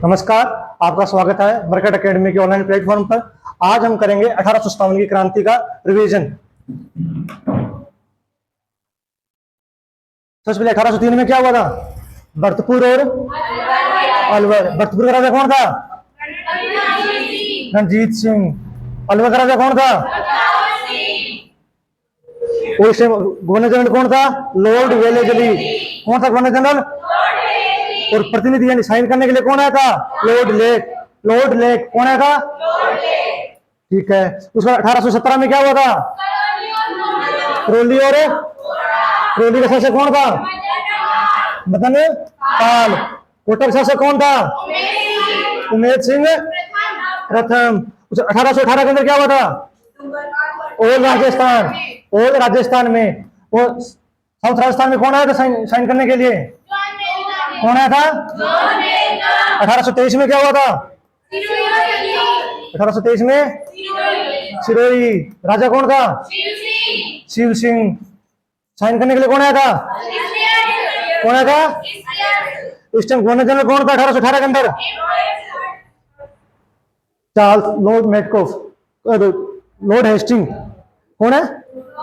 नमस्कार, आपका स्वागत है बरकत एकेडमी के ऑनलाइन प्लेटफॉर्म पर। आज हम करेंगे 1857 की क्रांति का रिवीजन। सबसे पहले 1803 में क्या हुआ था? भरतपुर और अलवर। भरतपुर का राजा कौन था? रणजीत सिंह। अलवर का राजा कौन था? उस टाइम गवर्नर जनरल कौन था? Lord Wellesley. कौन था गवर्नर जनरल? और प्रतिनिधि यानी साइन करने के लिए कौन आया था? Lord lake. लॉर्ड लेक कौन आया था? ठीक है। उसका 1817 में क्या हुआ था? करौली। और करौली का शासक कौन था? मदन पाल। कोटा का शासक कौन था? उमेद सिंह प्रथम। 1818 के अंदर क्या हुआ था? ओल राजस्थान। ओल राजस्थान में वो साउथ राजस्थान में कौन आया था साइन करने के लिए? कौन आया था? 1823 में क्या हुआ था? 1823 में सिरोही। राजा कौन था? शिव सिंह। साइन करने के लिए कौन आया था? कौन आया था? इस टाइम गवर्नर जनरल कौन था 1818 के अंदर? Charles Lord Metcalfe. Lord Hastings. कौन है?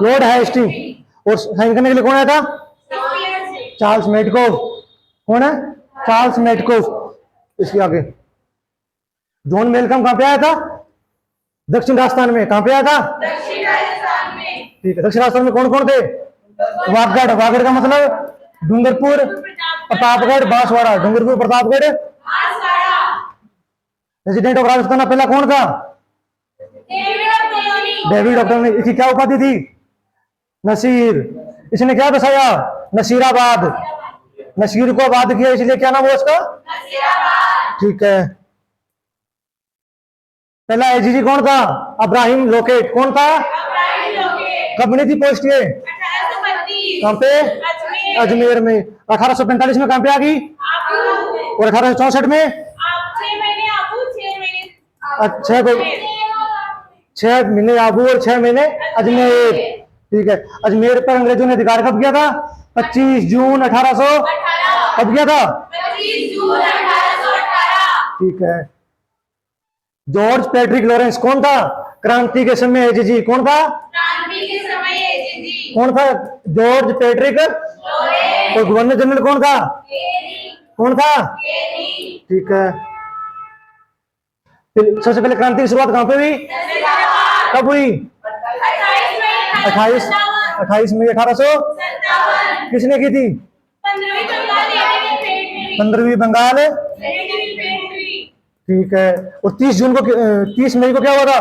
Lord Hasting. और साइन करने के लिए कौन आया था? Charles Metcalfe. कौन है? Charles Metcalfe. इसके आगे जॉन मेलकम कहां पे आया था? दक्षिण राजस्थान में। कहां पे आया था? ठीक है। दक्षिण राजस्थान में कौन कौन थे? वागड़। वागड़ का मतलब डूंगरपुर, प्रतापगढ़, बांसवाड़ा। डूंगरपुर, प्रतापगढ़, रेजिडेंट ऑफ राजस्थान का पहला कौन था? David of colony. इसकी क्या उपाधि थी? नसीर। इसने क्या बसाया? नसीराबाद। नसीर को आबाद किया, इसलिए क्या नाम हुआ उसका? ठीक है। पहला एजीजी कौन था? अब्राहिम लोकेट। कौन था? कब बनी थी पोस्ट ये? कहां पे? अजमेर में। 1845 में कहां पे आ गई? और 1864 में? 6 महीने आबू और 6 महीने अजमेर। ठीक है। अजमेर पर अंग्रेजों ने अधिकार कब किया था? 25 जून 1800। कब किया था? 25 जून 1818। ठीक है। जॉर्ज पैट्रिक लॉरेंस कौन था? क्रांति के समय एजीजी। कौन था? क्रांति के समय एजीजी। कौन था? George Patrick Lawrence. और गवर्नर जनरल कौन था? कौन था? ठीक है। फिर सबसे पहले क्रांति की शुरुआत कहां पे हुई? कब हुई? 28 मई 1800। किसने की थी? 15वीं बंगाल। ठीक है। और 30 मई को क्या हुआ था?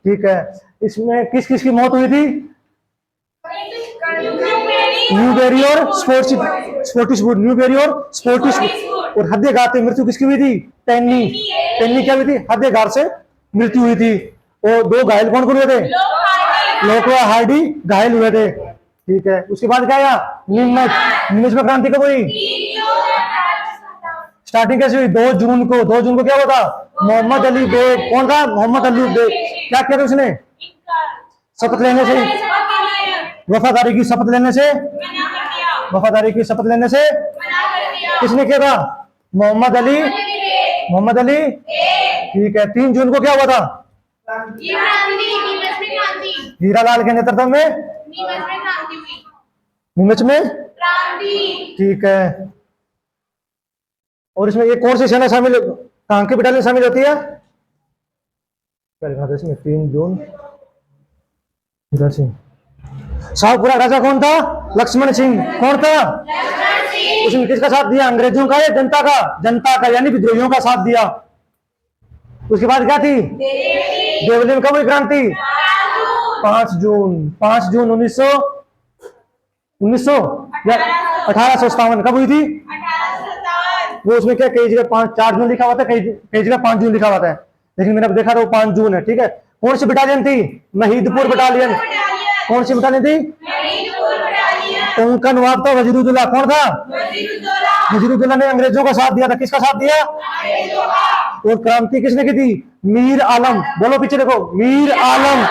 ठीक है। इसमें किस किस की मौत हुई थी? न्यूबेरी और स्पोर्टिसवुड। न्यूबेरी और स्पोर्टिसवुड। और हृदयघात से मृत्यु किसकी हुई थी? टेन्नी। टेन्नी क्या हुई थी? हृदयघात से मृत्यु हुई थी। और 2 घायल कौन कौन हुए थे? लोकवा हार्डी घायल हुए थे। ठीक है। उसके बाद क्या आया? नीमच। नीमच में क्रांति कब हुई? स्टार्टिंग कैसे हुई? 2 जून को। 2 जून को क्या हुआ था? मोहम्मद अली बेग। कौन था? मोहम्मद अली बेग। क्या किया था उसने? शपथ लेने से, वफादारी की शपथ लेने से, वफादारी की शपथ लेने से किसने किया था? मोहम्मद अली। मोहम्मद अली। ठीक है। 3 जून को क्या हुआ था? हीरालाल के नेतृत्व में नीमच में क्रांति। ठीक है। और इसमें ये कौन सी सेना शामिल, कहां की बटालियन शामिल होती है? 3 जून सिंह। शाहपुरा राजा कौन था? लक्ष्मण सिंह। कौन था? उसने किसका साथ दिया? अंग्रेजों का या जनता का? जनता का, यानी विद्रोहियों का साथ दिया। उसके बाद क्या थी? देवली में कब हुई क्रांति? 5 जून। 5 जून 1900 या 1857। कब हुई थी? वो उसमें क्या कई जगह 4 जून लिखा हुआ था, कई जगह 5 जून लिखा हुआ था, लेकिन मैंने अब देखा था वो 5 जून है। ठीक है। कौन सी बटालियन थी? महीदपुर बटालियन। कौन सी बटालियन थी? उनका नवाब था वजीरुद्दौला। कौन था? वजीरुद्दौला ने अंग्रेजों का साथ दिया था। किसका साथ दिया? और क्रांति किसने की थी? मीर आलम। बोलो पीछे देखो। मीर आलम,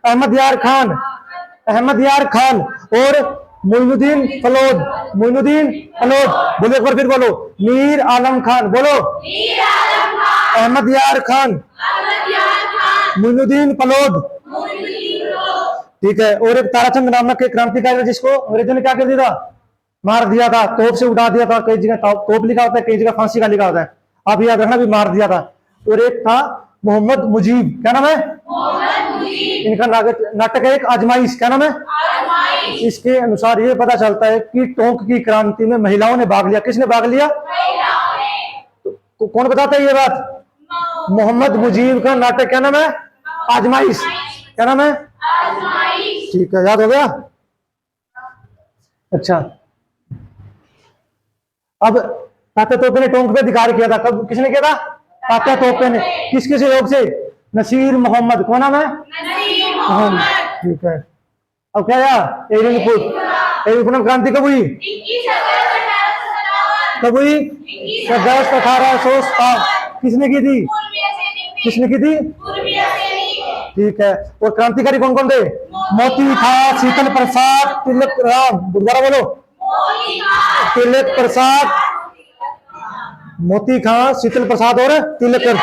अहमद यार खान, अहमद यार खान और मोइनुद्दीन फलोद, मोइनुद्दीन फलोद। बोलो एक बार फिर बोलो, मीर आलम खान, बोलो मीर आलम खान, अहमद यार खान, अहमद यार खान, मोइनुद्दीन फलोद। मोइनुद्दीन फलोद। ठीक है। और एक ताराचंद नामक के क्रांतिकारी जिसको अंग्रेजों ने क्या कर दिया था, मार दिया था, तोप से उठा दिया था। कई जगह तोप लिखा होता है, कई जगह फांसी का लिखा होता है, आप याद रखना, भी मार दिया था। और एक था मोहम्मद मुजीब, क्या नाम है, मोहम्मद मुजीब। इनका नाटक है एक आजमाइश, क्या नाम है, आजमाइश। इसके अनुसार ये पता चलता है कि टोंक की क्रांति में महिलाओं ने भाग लिया। किसने भाग लिया, महिलाओं ने। तो कौन बताता है ये बात, मोहम्मद मुजीब का नाटक क्या नाम है, आजमाइश, क्या नाम है, आजमाइश। ठीक है, याद हो गया। अच्छा, अब तात्या तोपे ने टोंक पे अधिकार किया था, कब, किसने किया था, तात्या तोपे ने। किस किस योग से, नसीर मोहम्मद, कौन नाम है, नसीर मोहम्मद। ठीक है। अब क्या यार, एरिनपुर क्रांति कब हुई, 21 अगस्त 1857। कब हुई, 21 अगस्त 1857। किसने की थी, पूर्वीय सैनिक। किसने की थी, पूर्वीय सैनिक। ठीक है। और क्रांतिकारी कौन कौन थे, मोती था, शीतल प्रसाद, तिलक राम, दोबारा बोलो, मोती खां, तिलक प्रसाद, मोती खां, शीतल प्रसाद और तिलक।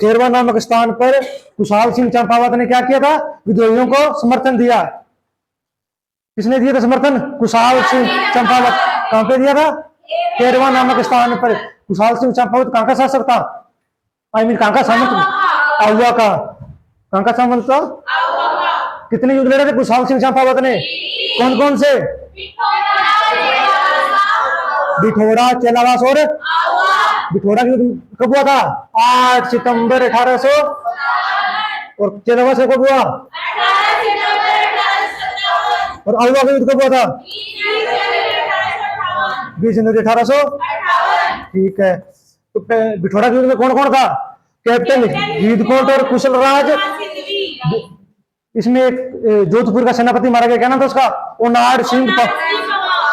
खेरवा नामक स्थान पर कुशाल सिंह चंपावत ने क्या किया था, विद्रोहियों को समर्थन दिया। किसने दिया था समर्थन, कुशाल सिंह चंपावत। कहां पे दिया था, खेरवा नामक स्थान पर। कुशाल सिंह चंपावत कहां का शासक था, आई मीन कहां का सामंत, आहुआ का, कहां का सामंत था। कितने युद्ध लड़े थे कुशाल सिंह चंपावत ने, कौन कौन से, बिठोड़ा, चेलावास और बिठोड़ा का युद्ध कब हुआ था, 8 सितंबर 1800। और चेलावास कब हुआ, 18 सितंबर 1857। और आहुआ का युद्ध कब हुआ था, 20 जनवरी 1858। ठीक है। तो बिठोड़ा के युद्ध में कौन कौन था, कैप्टन गीधकोट और कुशल राज। इसमें एक जोधपुर का सेनापति मारा गया, क्या नाम था उसका, ओनाड सिंह,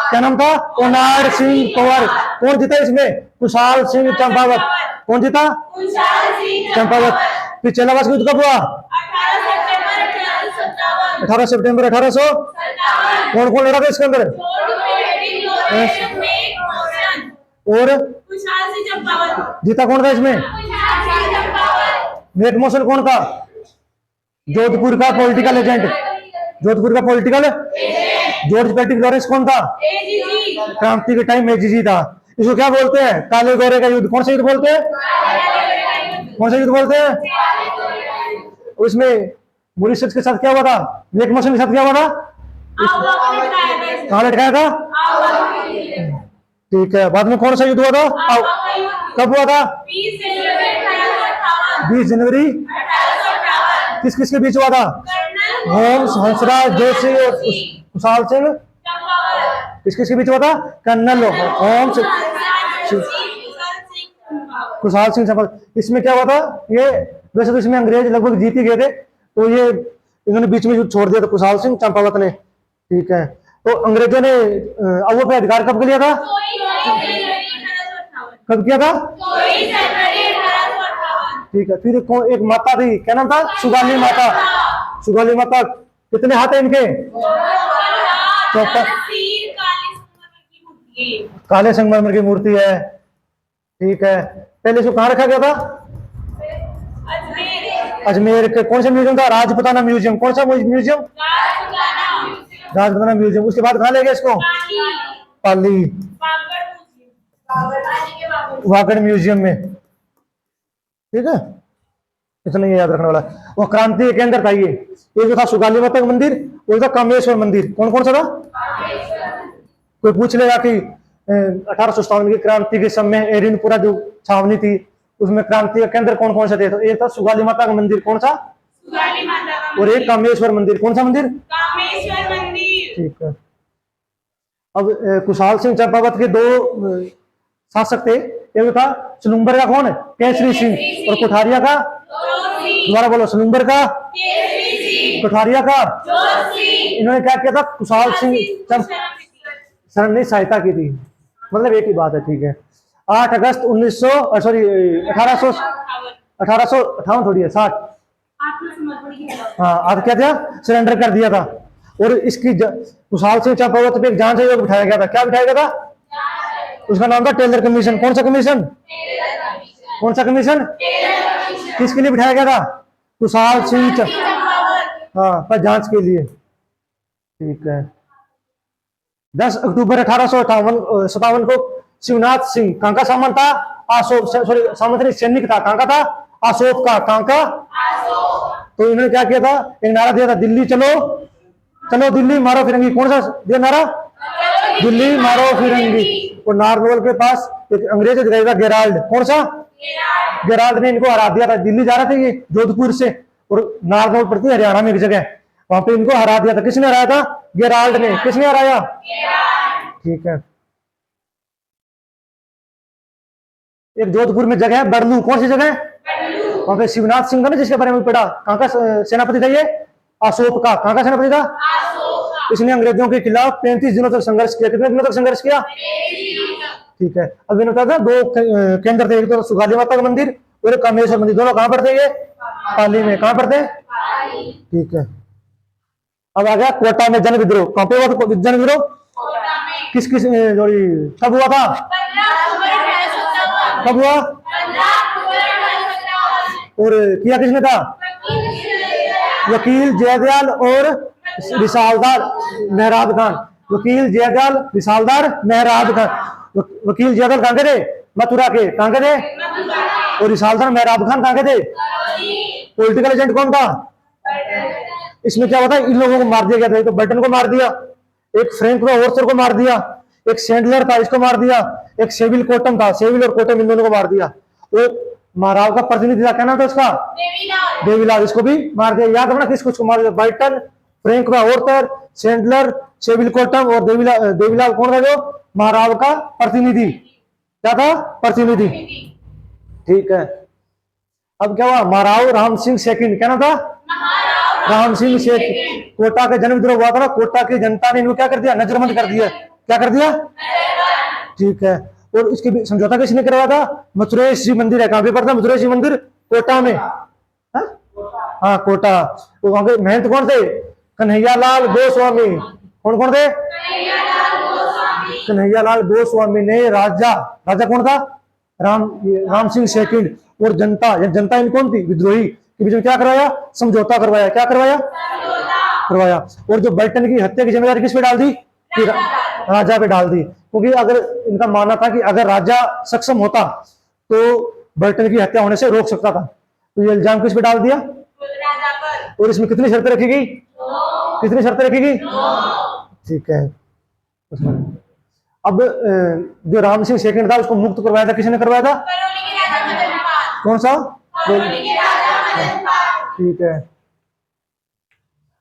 क्या नाम था, ओनाड सिंह पंवार। कौन जीता इसमें, कुशाल सिंह चंपावत। कौन जीता, चंपावत। फिर चेलावास का युद्ध कब हुआ, 18 सितंबर 1800। कौन कौन लड़ा था इसके अंदर, और जीता कौन था इसमें, मेक मोशन कौन था, जोधपुर का पॉलिटिकल एजेंट, जोधपुर का पॉलिटिकल, जॉर्ज पैट्रिक लॉरेंस कौन था, क्रांति के टाइम में जीजी था। इसको क्या बोलते हैं, काले गोरे का युद्ध। कौन सा युद्ध बोलते हैं, कौन सा युद्ध बोलते हैं। और इसमें मॉरिशस के साथ क्या हुआ था, मेक मोशन के साथ क्या हुआ था, कहां लटकाया था, ठीक है। बाद में कौन सा युद्ध हुआ था, कब हुआ था, 20 जनवरी। किस किस के बीच हुआ था, होम्स, हंसराज जोशी और कुशाल सिंह। किस किस के बीच हुआ था, कर्नल होम्स, कुशाल सिंह चंपावत। इसमें क्या हुआ था, ये वैसे तो इसमें अंग्रेज लगभग जीत ही गए थे, तो ये इन्होंने बीच में युद्ध छोड़ दिया था कुशाल सिंह चंपावत ने, ठीक है। तो अंग्रेजों ने अवध पे अधिकार कब लिया था, कब किया था, ठीक है। फिर एक माता थी, क्या नाम था, सुगाली माता। सुगाली माता, कितने हाथ है इनके, काले संगमरमर की मूर्ति है, ठीक है। पहले इसको कहाँ रखा गया था, अजमेर के कौन सा म्यूजियम था, राजपुताना म्यूजियम। कौन सा म्यूजियम, राजपुताना म्यूजियम। उसके बाद कहाँ ले गए इसको, पाली, वागड़ म्यूजियम में, ठीक है। इतना याद रखने वाला। वो क्रांति के अंदर था ये जो था सुगाली माता का मंदिर, वो था कामेश्वर मंदिर। कौन कौन सा था, कोई पूछ लेगा कि 1857 की क्रांति के समय एरिनपुरा जो छावनी थी उसमें क्रांति का केंद्र कौन कौन सा थे, तो एक था सुगाली माता का मंदिर, कौन सा, सुगाली माता का, और एक कामेश्वर मंदिर। कौन सा मंदिर, कामेश्वर मंदिर, ठीक है। अब कुशाल सिंह चंपावत के 2 शासक थे, एक था सलूम्बर का कौन, केसरी सिंह, और कोठारिया का, दोबारा बोलो, सलूम्बर का, कोठारिया का। इन्होंने क्या किया था, कुशाल सिंह शरण ने सहायता की थी, मतलब एक ही बात है, ठीक है। 8 अगस्त 1858 थोड़ी है 60, हाँ, आज क्या था, सरेंडर कर दिया था। और इसकी कुशाल सिंह चंपावत पे एक जांच आयोग बिठाया गया था। क्या बिठाया गया था? उसका नाम था टेलर कमीशन। कौन सा कमीशन? कौन सा कमीशन? किसके लिए बिठाया गया था? कुशाल सिंह हाँ, पर जांच के लिए। ठीक है। 10 अक्टूबर 1857 को शिवनाथ सिंह कहाँ का सामंत था? अशोक, सॉरी सामंत नहीं, सैनिक था। कहाँ का था? अशोक का। कहाँ का? तो इन्होंने क्या किया था? एक नारा दिया था, दिल्ली चलो, चलो दिल्ली मारो फिरंगी। कौन सा दिया नारा? दिल्ली मारो फिरंगी। और नारनौल के पास एक अंग्रेज अधिकारी था, गेराल्ड। कौन सा? गेराल्ड ने इनको हरा दिया था। दिल्ली जा रहे थे ये जोधपुर से, और नारनौल पड़ती है हरियाणा में एक जगह, वहां पे इनको हरा दिया था। किसने हराया था? गेराल्ड ने। किसने हराया? ठीक है। एक जोधपुर में जगह है बड़लू। कौन सी जगह? वहां पे शिवनाथ सिंह था ना, जिसके बारे में पढ़ा। कहाँ का सेनापति था ये? अशोक का। कहाँ का सेनापति था? इसने अंग्रेजों के खिलाफ 35 दिनों तक संघर्ष किया। कितने दिनों तक संघर्ष किया? ठीक है। अब मैंने बताया था दो केंद्र थे, एक तो सुगाली माता का मंदिर और एक कामेश्वर मंदिर। दोनों कहाँ पर थे? ये पाली में। कहाँ पर थे? ठीक है। अब आ गया कोटा में जन विद्रोह। कहाँ पे हुआ था जन विद्रोह? किस किस कब हुआ था? कब हुआ? और किया किसने था? वकील जयदयाल और रिसालदार मेहराब खान। वकील जयदयाल, रिसालदार, मेहराब खान। वकील जयदयाल कहाँ के थे? मथुरा के। कहाँ के थे? और रिसालदार मेहराब खान कहाँ के थे? पॉलिटिकल एजेंट कौन था? इसमें क्या होता है? इन लोगों को मार दिया गया था। एक तो बर्टन को मार दिया, एक फ्रैंक वॉर्सर को मार दिया, एक सैंडलर था, इसको मार दिया, एक सेविल कोटम था, सेविल और कोटम इन दोनों को मार दिया। वो महाराव का प्रतिनिधि था, क्या नाम था उसका? देवीलाल। इसको भी मार दिया। याद रखना किसको किसको मार दिया? बर्टन, फ्रैंक वॉर्सर, सैंडलर, सेविल कोटम और देवीलाल कौन था? जो महाराव का प्रतिनिधि। क्या था? प्रतिनिधि। ठीक है। अब क्या हुआ? महाराव राम सिंह सेकंड। क्या नाम था? राम सिंह सेकंड। कोटा का जन विद्रोह हुआ था ना, कोटा की जनता ने इनको क्या कर दिया? नजरबंद कर दिया। क्या कर दिया? ठीक है। और इसके समझौता किसने करवाया था? मथुरेश जी मंदिर है। कहां पे पड़ता है मथुरेश जी मंदिर? कोटा में। हाँ, कोटा। तो वहां के महंत कौन थे? कन्हैयालाल गोस्वामी। कौन कौन थे? कन्हैयालाल गोस्वामी ने राजा कौन था? राम सिंह सेकंड। और जनता इन कौन थी? विद्रोही के बीच में क्या करवाया? समझौता करवाया। क्या करवाया? करवाया। और जो बर्टन की हत्या की जिम्मेदारी किस पे डाल दी? राजा पे डाल दी। क्योंकि अगर इनका मानना था कि अगर राजा सक्षम होता तो बर्टन की हत्या होने से रोक सकता था, तो ये इल्जाम किस पे डाल दिया? और इसमें कितनी शर्तें रखी गई? कितनी शर्तें रखी गई? ठीक है। अब जो राम सिंह सेकंड था उसको मुक्त करवाया था। किसने करवाया था? कौन सा? ठीक है।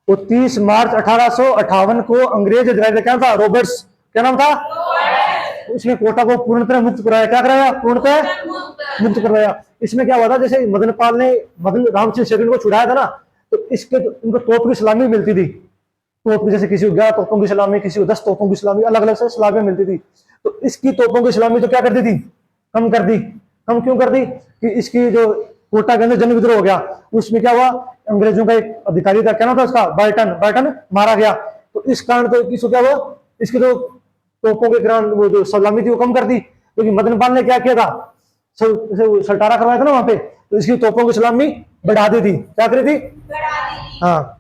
वो 30 मार्च 1858 को अंग्रेज अधिकारी क्या था? रॉबर्ट्स। क्या नाम था? उसने कोटा को पूर्णतः मुक्त कराया। क्या कराया? पूर्णतः मुक्त करवाया। इसमें क्या हुआ था? जैसे मदनपाल ने राम सिंह सेकंड को छुड़ाया था ना, तो इसके इनको तोप की सलामी मिलती थी। तोप की, जैसे किसी को 11 तोपों की सलामी, किसी को 10 तोपों की सलामी, अलग अलग से सलामी मिलती थी। तो इसकी तोपों की सलामी तो क्या कर दी थी? कम कर दी। कम क्यों कर दी? कि इसकी जो कोटा के अंदर जन विद्रोह हो गया, उसमें क्या हुआ? अंग्रेजों का एक अधिकारी था, क्या नाम था उसका? बर्टन मारा गया। तो इस कारण तो इसको क्या हुआ? इसके जो तोपों के ग्रांड वो जो सलामी थी वो कम कर दी। क्योंकि मदनपाल ने क्या किया था? सल्टारा करवाया था ना वहां पे, तो इसकी तोपों की सलामी बढ़ा दी थी। क्या करी थी? हाँ।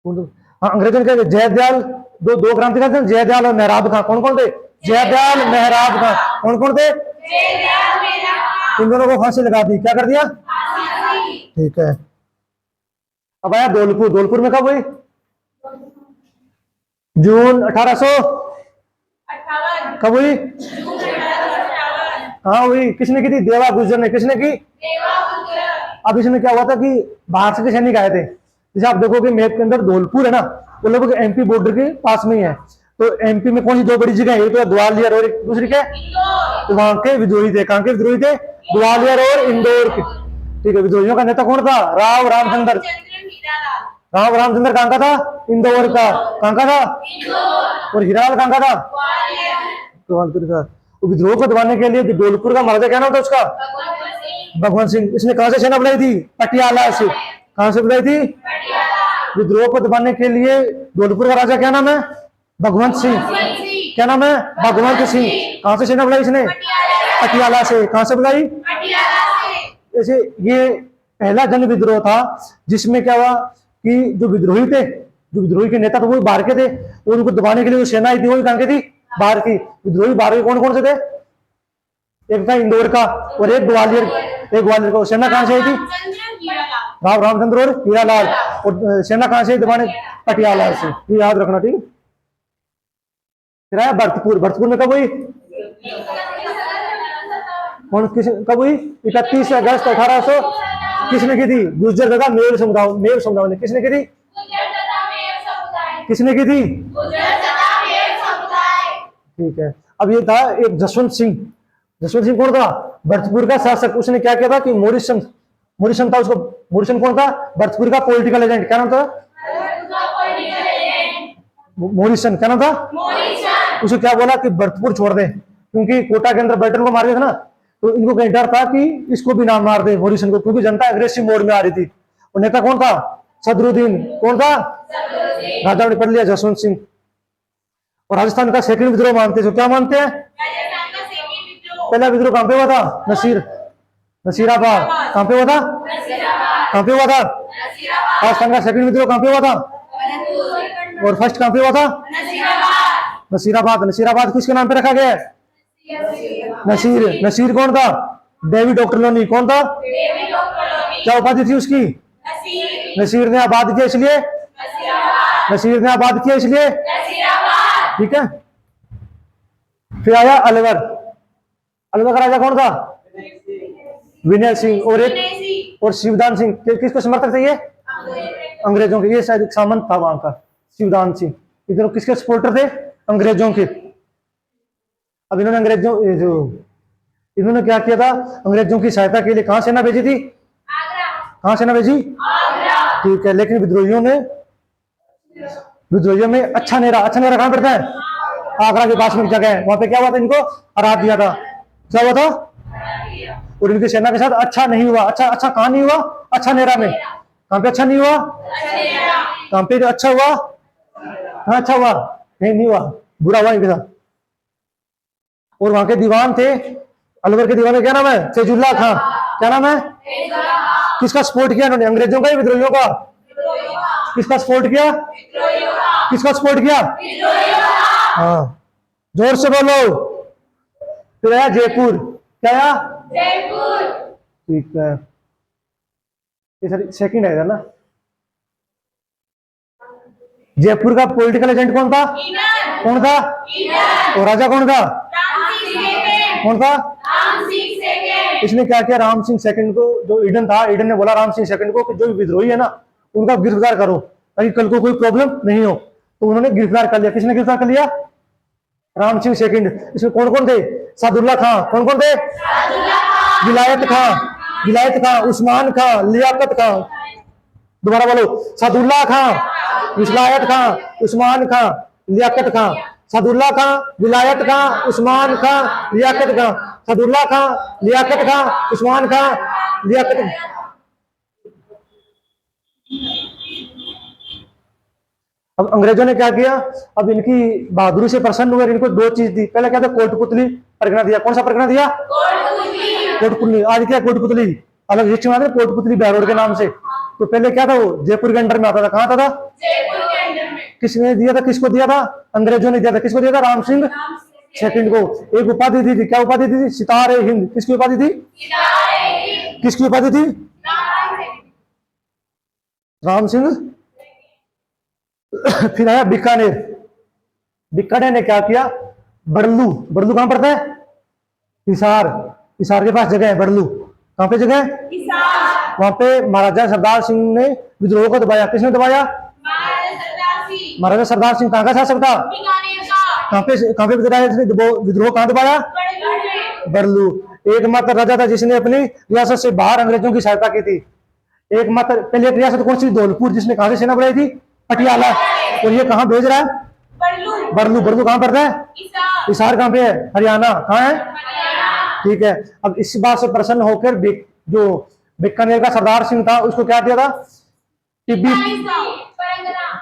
हाँ, अंग्रेजों के जयदयाल दो क्रांतिकारी थे, जयदयाल और मेहराब खां। कौन कौन थे? जयदयाल, मेहराब खां। कौन कौन थे? इन दोनों को फांसी लगा दी। क्या कर दिया? ठीक है। अब आया धौलपुर। धौलपुर में कब हुई? जून 1800। कब हुई? कहाँ हुई? किसने की थी? देवा गुर्जर ने। किसने की? अब इसमें क्या हुआ था कि बाहर से सैनिक आए थे। जैसे आप देखोगे मैप के अंदर धौलपुर है ना, वो लगभग एमपी बॉर्डर के पास में ही है। तो एमपी में कौन सी दो बड़ी जगह है? एक तो ग्वालियर और एक दूसरी क्या? तो वहां के विद्रोही थे। कहां के विद्रोही थे? ग्वालियर और इंदौर के। ठीक है। विद्रोहियों का नेता कौन था? राव रामचंद्र। राव रामचंद्र कहां का था? इंदौर का। कहां का था? और हीरालाल कहां का था? ग्वालियर का। तो विद्रोह को दबाने के लिए धौलपुर का महाराजा क्या नाम था उसका? भगवंत सिंह। इसने कहां से सेना बुलाई थी? पटियाला से। कहां से बुलाई थी? विद्रोह को दबाने के लिए धौलपुर का राजा क्या नाम है? भगवंत सिंह। क्या नाम है? भगवंत सिंह। कहां से सेना बुलाई इसने? पटियाला से। कहां से बुलाई? ऐसे ये पहला जन विद्रोह था जिसमें क्या हुआ कि जो विद्रोही थे, जो विद्रोही के नेता थे वो बाहर के थे, और उनको दबाने के लिए जो सेना आई थी वो कहां की थी? बाहर की। विद्रोही बाहर के कौन कौन से थे? एक था इंदौर का और एक ग्वालियर का। सेना कहां से आई थी? रामचंद्र और हीरालाल। और सेना कहां से दबाने? पटियाला से। ये याद रखना, ठीक है। फिर आया भरतपुर। भरतपुर में कब हुई? कब हुई? 31 अगस्त 1800। किसने की थी? गुर्जर तथा मेव समुदाय ने। किसने की थी? किसने की थी? ठीक है। अब ये था एक जसवंत सिंह। जसवंत सिंह कौन था? भरतपुर का शासक। उसने क्या किया था कि मोरिसन था उसको। मोरिसन कौन था? भरतपुर का पॉलिटिकल एजेंट। क्या नाम था? मोरिसन। क्या नाम था? उसे क्या बोला कि भरतपुर छोड़ दे, क्योंकि कोटा के अंदर ब्रिटेन को मार दिया था ना, तो इनको कहीं डर था कि इसको भी ना मार दे मोरिसन को, क्योंकि जनता अग्रेसिव मोड में आ रही थी। और नेता कौन था? सदरुद्दीन। कौन था? राजा ने पढ़ लिया, जसवंत सिंह। और राजस्थान का सेकंड विद्रोह मानते हैं। क्या मानते हैं? पहला विद्रोह कहां पे हुआ था? नसीराबाद। कहां पे हुआ था? कहां पे हुआ था? राजस्थान का सेकंड विद्रोह कहां पे हुआ था? और फर्स्ट कहां पे हुआ था? नसीराबाद। नसीराबाद किसके नाम पे रखा गया है? नसीर कौन था? David Ochterlony. कौन था? क्या उपाधि थी उसकी? नसीर ने आबाद किया इसलिए। ठीक है। फिर आया अलवर। अलवर का राजा कौन था? विनय सिंह। और शिवदान सिंह। किसको समर्थक थे ये? अंग्रेजों के। ये शायद एक सामंत था वहां का, शिवदान सिंह। इधर किसके सपोर्टर थे? अंग्रेजों के। अब इन्होंने क्या किया था? अंग्रेजों की सहायता के लिए कहां सेना भेजी थी? कहां सेना भेजी? ठीक है। लेकिन विद्रोहियों में अच्छा नेरा कहां पड़ता है? आगरा के पास में जगह है, वहां पे क्या हुआ था? इनको हरा दिया था। क्या हुआ था? और इनकी सेना के साथ अच्छा नहीं हुआ। अच्छा कहां नहीं हुआ? अच्छा नेरा में। कहां पे अच्छा नहीं हुआ? कहां पे अच्छा हुआ? हाँ, अच्छा हुआ नहीं हुआ, बुरा हुआ इनके साथ। और वहां के दीवान थे, अलवर के दीवान का क्या नाम है? फैजुल्ला खां। क्या नाम है? किसका सपोर्ट किया इन्होंने? अंग्रेजों का या विद्रोहियों का? किसका सपोर्ट किया? हाँ, जोर से बोलो। फिर आया जयपुर। क्या आया? ठीक है। सेकंड है ना। जयपुर का पॉलिटिकल एजेंट कौन था? कौन था? और राजा कौन था? कौन था? इसने क्या किया? राम सिंह सेकंड को, जो ईडन था, ईडन ने बोला राम सिंह सेकंड को कि जो विद्रोही है ना उनका गिरफ्तार करो, ताकि कल को कोई प्रॉब्लम नहीं हो। तो उन्होंने गिरफ्तार कर लिया। किसने गिरफ्तार कर लिया? राम सिंह सेकंड। इसमें कौन कौन थे? सादुल्ला खां। कौन कौन थे? विलायत खां, उस्मान खां, लियाकत खां। दोबारा बोलो। सादुल्ला खां, विलायत खां, उस्मान खां, लियाकत खां। सादुल्ला खां, विलायत खां, उस्मान खां, लियाकत खां। सादुल्ला खां, लियाकत खां, उस्मान खां, लियाकत। अब अंग्रेजों ने क्या किया? अब इनकी बहादुरी से प्रसन्न हुए, इनको दो चीज दी। पहले क्या था? कोटपुतली परगना दिया। कौन सा परगना दिया? कोटपुतली। आज क्या? कोटपुतली अलग हिस्ट्री में कोटपुतली बहरोड के नाम से। तो पहले क्या था? वो जयपुर के अंडर में आता था। कहां आता था? किसने दिया था? किसको दिया था? अंग्रेजों ने दिया था। किसको दिया था? राम सिंह सेकंड को। एक उपाधि दी थी। क्या उपाधि दी थी? सितारे हिंद। किसकी उपाधि थी? किसकी उपाधि थी? राम सिंह। फिर आया बीकानेर। बीकानेर ने क्या किया? बड़लू कहां पड़ता है? हिसार के पास जगह है बड़लू। कहां पे जगह है? वहां पे महाराजा सरदार सिंह ने विद्रोह को दबाया। किसने दबाया? महाराजा सरदार सिंह। कहां का शासक था? कहां पे विद्रोह कहां दबाया? बड़लू। एकमात्र राजा था जिसने अपनी रियासत से बाहर अंग्रेजों की सहायता की थी। एकमात्र। पहले एक रियासत कौन सी? धौलपुर, जिसने कहां से सेना बढ़ाई थी? पटियाला। और ये कहां भेज रहा है? बड़लू कहां पड़ता है? हिसार कहां पे है? हरियाणा। कहां है? ठीक है। अब इस बात से प्रसन्न होकर जो बीकानेर का सरदार सिंह था उसको क्या दिया था?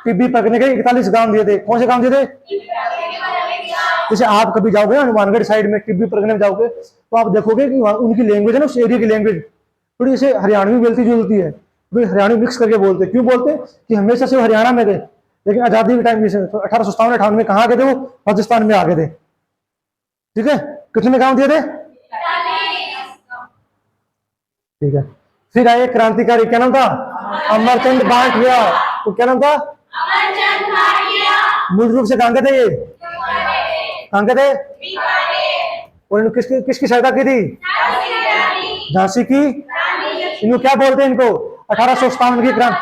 टिब्बी पकड़ने के 41 गांव दिए थे। कौन से गांव दिए थे? जैसे आप कभी जाओगे ना हनुमानगढ़ साइड में टिब्बी पकड़ने में जाओगे तो आप देखोगे कि वहाँ उनकी लैंग्वेज है ना, उस एरिया की लैंग्वेज थोड़ी जैसे हरियाणवी मिलती जुलती है, तो हरियाणवी मिक्स करके बोलते। क्यों बोलते? कि हमेशा से हरियाणा में थे, लेकिन आजादी के टाइम जैसे 1857-58 में कहाँ गए थे? वो पाकिस्तान में आ गए थे। ठीक है, कितने गांव दिए थे? ठीक है। फिर आए क्रांतिकारी, क्या नाम था? अमरचंद भाटिया। तो क्या नाम था? मूल रूप से कहाँ के थे ये? कहाँ के थे? और इन्होंने किसकी सहायता की थी? झांसी की। इनको क्या बोलते हैं? इनको 1857 की क्रांति,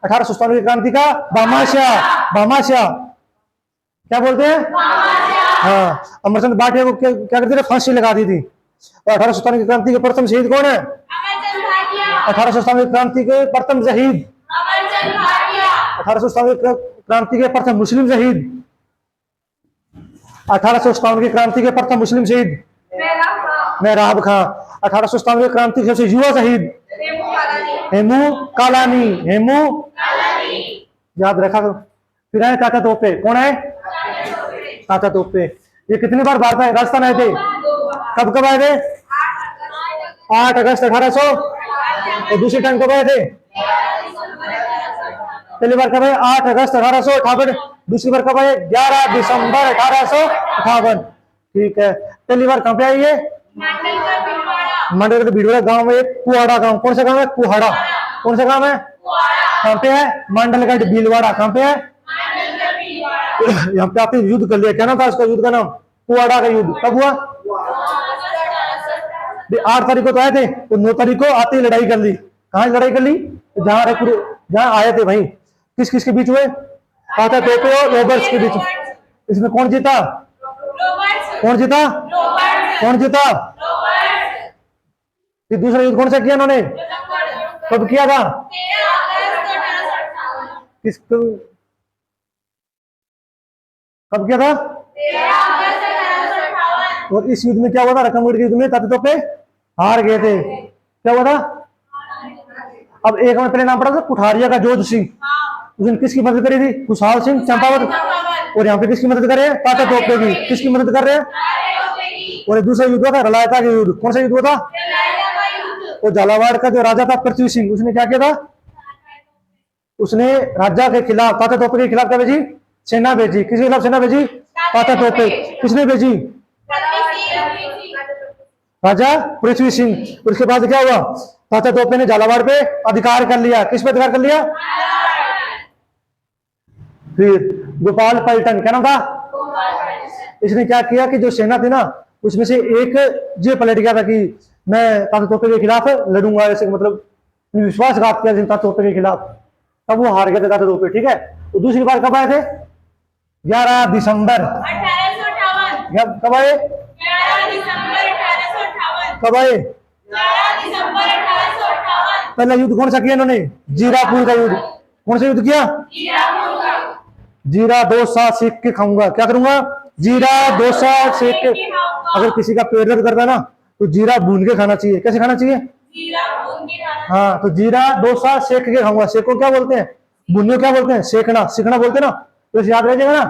1857 की क्रांति का भामाशाह क्या बोलते हैं? हाँ, अमरचंद भाटिया को क्या करते थे? फांसी लगा दी थी। और 1857 की क्रांति के प्रथम शहीद कौन है? 1857 की क्रांति के प्रथम शहीद, 1857 की क्रांति के प्रथम मुस्लिम शहीद, 1857 की क्रांति के प्रथम मुस्लिम शहीद मेहराब खां। 1857 की क्रांति के सबसे युवा शहीद हेमू कालानी। याद रखा करो। फिर आए ताता तोपे। कौन है? ताता तोपे। ये कितनी बार भारत में राजस्थान आए थे? कब कब आए थे? 8 अगस्त 1800। और दूसरी टाइम कब आए थे? पहली बार कब आए? 8 अगस्त 1858। दूसरी बार कब आए? 11 दिसंबर 1858। ठीक है। पहली बार कहां पे आई है? मंडल के भीड़वाड़ा गांव में, कुहाड़ा गांव। कौन सा गांव है? कुहाड़ा। कौन सा गांव है? कहां पे है? मंडलगढ़ भीलवाड़ा। कहां पे है? यहाँ पे आपने युद्ध कर लिया। क्या नाम था उसका युद्ध का नाम? कुहाड़ा का युद्ध। कब हुआ? 8 तारीख को तो आए थे, तो 9 तारीख को आते ही लड़ाई कर ली। कहाँ लड़ाई कर ली? जहां आए थे भाई। किस किस के बीच हुए? ताता तोपे और रॉबर्ट्स के बीच। इसमें कौन जीता? कौन जीता? कौन जीता? फिर दूसरा युद्ध कौन सा किया इन्होंने? कब किया था? किस कब किया था? और इस युद्ध में क्या हुआ था? रकमगढ़ के युद्ध में ताता तोपे हार गए थे। क्या हुआ था? अब एक में पहले नाम पड़ा था कुठारिया का जोध सिंह। उसने किसकी मदद करी थी? खुशहाल सिंह चंपावत। और यहाँ पे किसकी मदद कर रहे हैं? ताता तोपे की। किसकी मदद कर रहे हैं? और दूसरा युद्ध हुआ था रलायता का युद्ध। कौन सा युद्ध हुआ था? और झालावाड़ का जो राजा था पृथ्वी सिंह, उसने क्या किया था? उसने राजा के खिलाफ, ताता तोपे के खिलाफ क्या भेजी? सेना भेजी। किसके खिलाफ सेना भेजी? ताता तोपे। किसने भेजी? राजा पृथ्वी सिंह। उसके बाद क्या हुआ? ताता तोपे ने झालावाड़ पे अधिकार कर लिया। किस पे अधिकार कर लिया? फिर गोपाल पलटन, क्या नाम था? इसने क्या किया कि जो सेना थी ना उसमें से एक ये पलट गया था कि मैं ताता तोपे के खिलाफ लड़ूंगा, ऐसे मतलब विश्वासघात किया ताता तोपे के खिलाफ। तब वो हार गए थे ताता तोपे। ठीक है। तो दूसरी बार कब आए थे? 11 दिसंबर 1858। कब आए? 11 दिसंबर 1858। कब आए? 11 दिसंबर 1858। पहला युद्ध कौन सा किया इन्होंने? जीरापुर का युद्ध। कौन सा युद्ध किया? जीरापुर का। जीरा डोसा सेक के खाऊंगा। क्या करूंगा? जीरा डोसा सेक के। अगर किसी का पेट दर्द करता है ना तो जीरा भून के खाना चाहिए। कैसे खाना चाहिए? जीरा भून के खाना। हाँ, तो जीरा डोसा सेक के खाऊंगा। सेक को क्या बोलते हैं? भूनने क्या बोलते हैं? सेकना। सीखना बोलते हैं ना, तो याद रह जाएगा ना।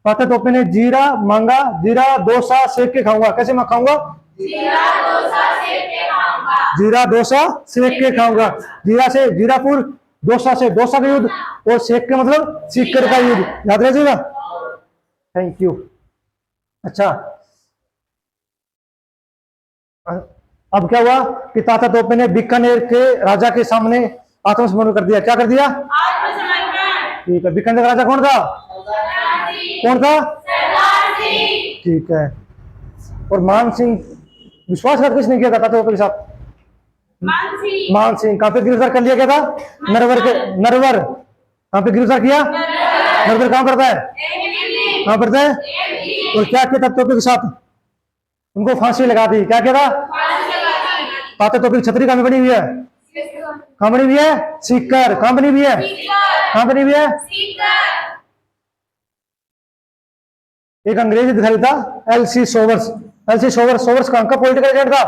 ताता तोपे ने जीरा मांगा, जीरा डोसा सेक के खाऊंगा। कैसे मैं खाऊंगा? जीरा डोसा सेक के खाऊंगा। जीरा डोसा सेक के खाऊंगा। जीरा से जीरापुर, डोसा से डोसा का युद्ध, और सेक के मतलब सीकर का युद्ध। याद रह जाएगा। Thank you. अच्छा, अब क्या हुआ कि ताता तोपे ने बीकानेर के राजा के सामने आत्मसमर्पण कर दिया। क्या कर दिया? ठीक है। बीकानेर का राजा कौन था? कौन था? ठीक है। और मान सिंह, विश्वासघात किसने किया था ताता तोपे के साथ? मान सिंह। कहां पे गिरफ्तार कर लिया गया था? नरवर। कहां पे गिरफ्तार किया? नरवर कहां पड़ता है? कहां पड़ता है? और क्या किया ताता तोपे के साथ? उनको फांसी लगा दी। क्या किया था? ताता तोपे की छतरी कहां बनी हुई है? कहां बनी हुई है? सीकर। कहां बनी हुई है? कहां बनी हुई है? एक अंग्रेज अधिकारी था एलसी सोवर्स। एलसी सोवर्स कहां का पॉलिटिकल एजेंट था?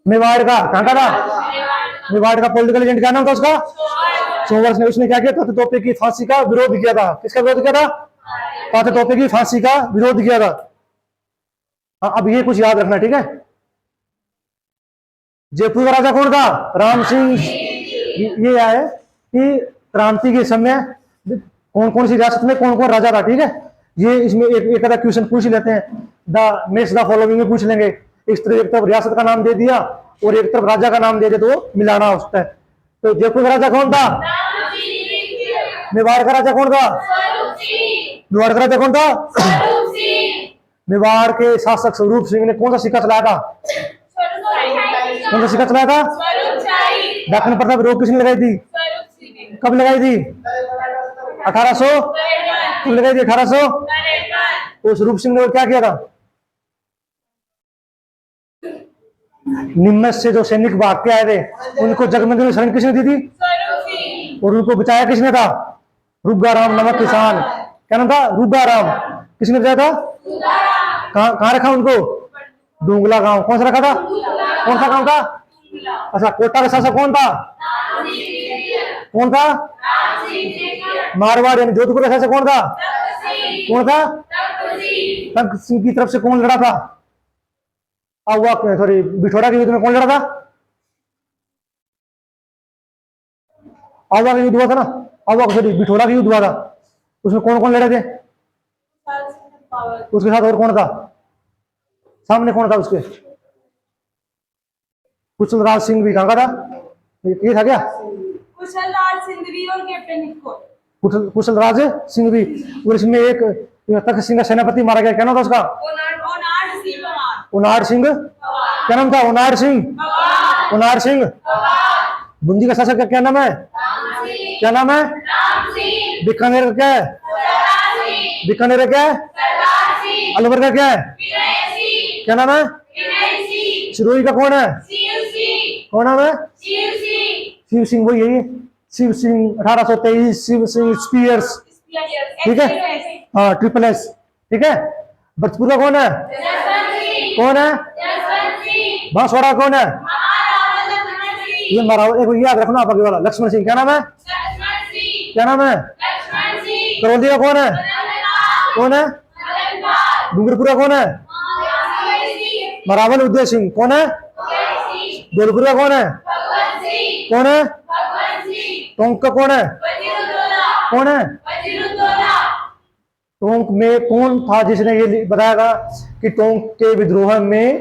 मेवाड़ का। कहां का था? मेवाड़ का पॉलिटिकल एजेंट। क्या नाम था उसका? चौवर्ष ने उसने क्या किया, तात्या तोपे की फांसी का विरोध किया था। किसका विरोध किया था? तात्या तोपे की फांसी का विरोध किया था। हाँ, अब ये कुछ याद रखना, ठीक है। जयपुर का राजा कौन था? राम सिंह। ये है कि क्रांति के समय कौन कौन सी रियासत में कौन कौन राजा था, ठीक है। ये इसमें एक आधा क्वेश्चन पूछ ही लेते हैं। द नेक्स्ट द फॉलोइंग में पूछ लेंगे। इस तरह एक तरफ रियासत का नाम दे दिया और एक तरफ राजा का नाम दे दिया, तो मिलाना उसका है। तो जयपुर का राजा कौन था? मेवाड़ का राजा कौन था? मेवाड़ का राजा कौन था? मेवाड़ के शासक स्वरूप सिंह ने कौन सा सिक्का चलाया था? कौन सा सिक्का चलाया था? दक्कन प्रथा रोक किसने लगाई थी? कब लगाई थी? 1800। कब लगाई थी? 1800। तो स्वरूप सिंह ने क्या किया था? निम्न से जो सैनिक भाग के आए थे उनको जगमंदिर में शरण किसने दी थी? और उनको बचाया किसने था? रुग्गा राम नामक किसान। क्या नाम था? रुग्गा राम। किसने बचाया था? कहाँ रखा उनको? डूंगला गांव। कौन सा रखा था? कौन सा गांव था? अच्छा, कोटा का शासक कौन था? कौन था? मारवाड़ यानी जोधपुर का शासक कौन था? कौन था? तख्त सिंह की तरफ से कौन लड़ा था? सॉरी, बिठौड़ा के युद्ध में कौन लड़ा था? आवा का युद्ध हुआ था ना। आवा सॉरी, बिठौड़ा का युद्ध हुआ था। उसमें कौन कौन लड़े थे? उसके साथ और कौन था? सामने कौन था उसके? कुशल राज सिंह भी। कहाँ का था? ये था क्या? कुशलराज सिंधवी और कैप्टन निकोल। कुशल राज सिंह भी। और इसमें एक तख्त सिंह का सेनापति मारा गया। क्या नाम था उसका? उनार सिंह। क्या नाम था? उनार सिंह। उनार सिंह। बूंदी का शासक का क्या नाम है? क्या नाम है? बीकानेर का क्या है? बीकानेर का क्या है? अलवर का क्या है? क्या नाम है? सिरोही का कौन है? कौन नाम है? शिव सिंह। वही है शिव सिंह। 1823 शिव सिंह स्पीयर्स। ठीक है, हाँ, ट्रिपल एस। ठीक है। बचपुर का कौन है? कौन है? बांसवाड़ा कौन है? ये मारा। एक याद रखना आप आगे वाला। लक्ष्मण सिंह। क्या नाम है? क्या नाम है? करौली का कौन है? कौन है? डूंगरपुरा कौन है? मरावल उदय सिंह। कौन है? धौलपुर का कौन है? कौन है? टोंक का कौन है? कौन है? टोंक में कौन था जिसने ये बताया था कि टोंक के विद्रोह में